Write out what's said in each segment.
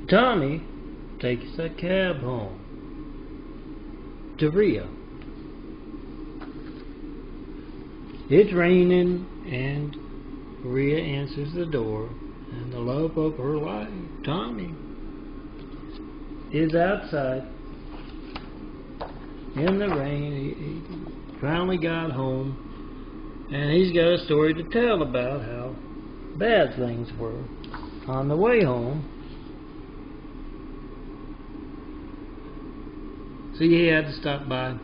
Tommy takes a cab home to Rhea. It's raining, and Rhea answers the door, and the love of her life, Tommy, is outside in the rain. He finally got home, and he's got a story to tell about how bad things were on the way home. So he had to stop by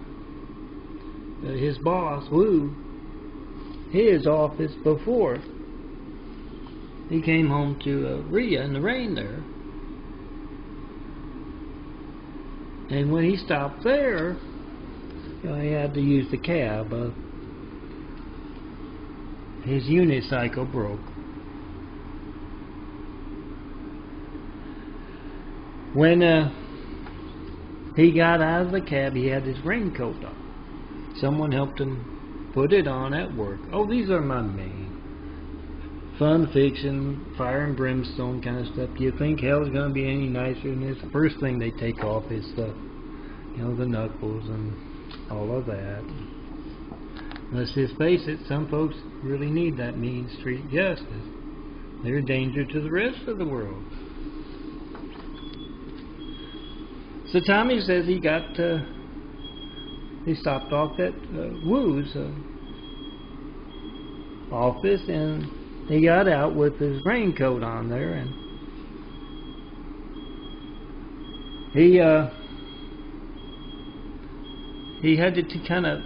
his boss, Wu, his office before he came home to Rhea in the rain there. And when he stopped there, he had to use the cab. His unicycle broke. When he got out of the cab, he had his raincoat on. Someone helped him put it on at work. Oh, these are my main fun fiction, fire and brimstone kind of stuff. Do you think hell's going to be any nicer than this? The first thing they take off is the knuckles and all of that. Let's just face it, some folks really need that mean street justice. They're a danger to the rest of the world. So Tommy says he stopped off at Wu's office, and he got out with his raincoat on there, and he had to kind of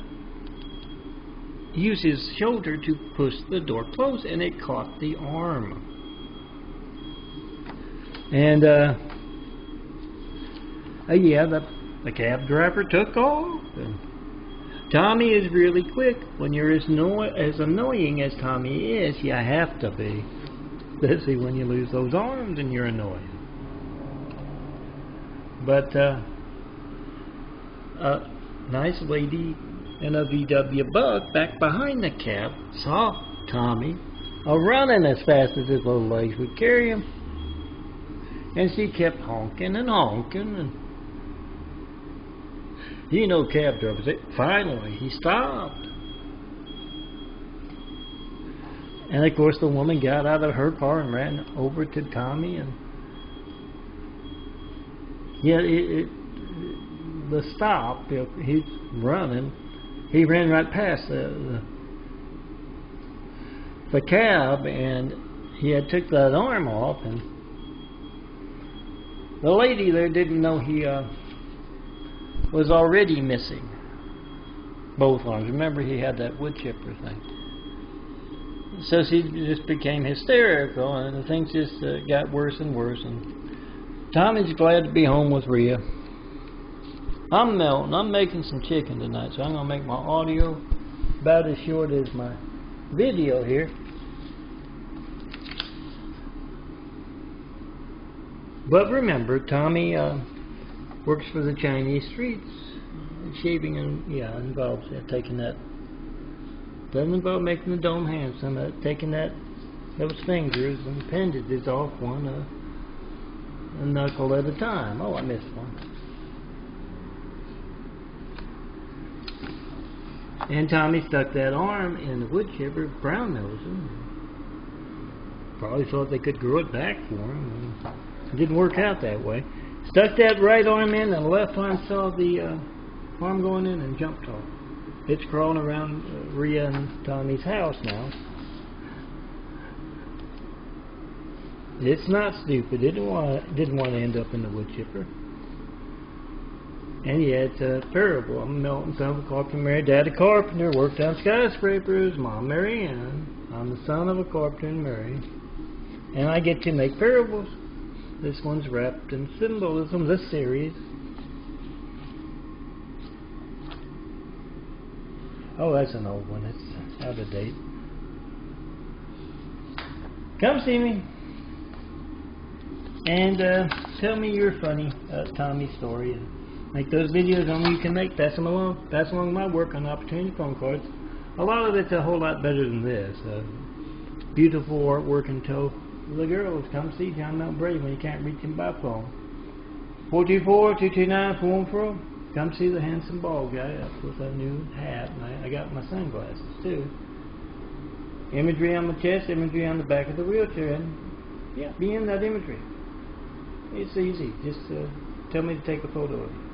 use his shoulder to push the door closed, and it caught the arm. And yeah, the cab driver took off. And Tommy is really quick. When you're as annoying as Tommy is, you have to be. Especially when you lose those arms and you're annoying. But a nice lady in a VW Bug back behind the cab saw Tommy running as fast as his little legs would carry him. And she kept honking and honking, and cab drivers, finally he stopped. And of course the woman got out of her car and ran over to Tommy, and yeah, the stop, he's running, he ran right past the cab, and he had took that arm off, and the lady there didn't know he was already missing both arms. Remember, he had that wood chipper thing. So she just became hysterical, and things just got worse and worse. And Tommy's glad to be home with Rhea. I'm melting. I'm making some chicken tonight, so I'm going to make my audio about as short as my video here. But remember, Tommy works for the Chinese streets. Shaving and involves taking that. Doesn't involve making the dome handsome. Taking those fingers and appendages off one a knuckle at a time. Oh, I missed one. And Tommy stuck that arm in the wood chipper, brown nosing. Probably thought they could grow it back for him. It didn't work out that way. Stuck that right arm in, and the left arm saw the arm going in and jumped off. It's crawling around Rhea and Tommy's house now. It's not stupid. It didn't want to end up in the wood chipper. And yet, it's terrible. I'm Milton, son of a carpenter, married dad a carpenter, worked on skyscrapers, mom Mary Ann. I'm the son of a carpenter and married. And I get to make parables. This one's wrapped in symbolism, this series. Oh, that's an old one. It's out of date. Come see me. And tell me your funny Tommy story. And make those videos on you can make. Pass along my work on opportunity phone cards. A lot of it's a whole lot better than this. Beautiful artwork in tow. the girls, come see John Mount Brady when you can't reach him by phone. 424-229-414. Come see the handsome bald guy with a new hat. And I got my sunglasses too. Imagery on the chest, imagery on the back of the wheelchair, and yeah, be in that imagery. It's easy. Just tell me to take a photo of you.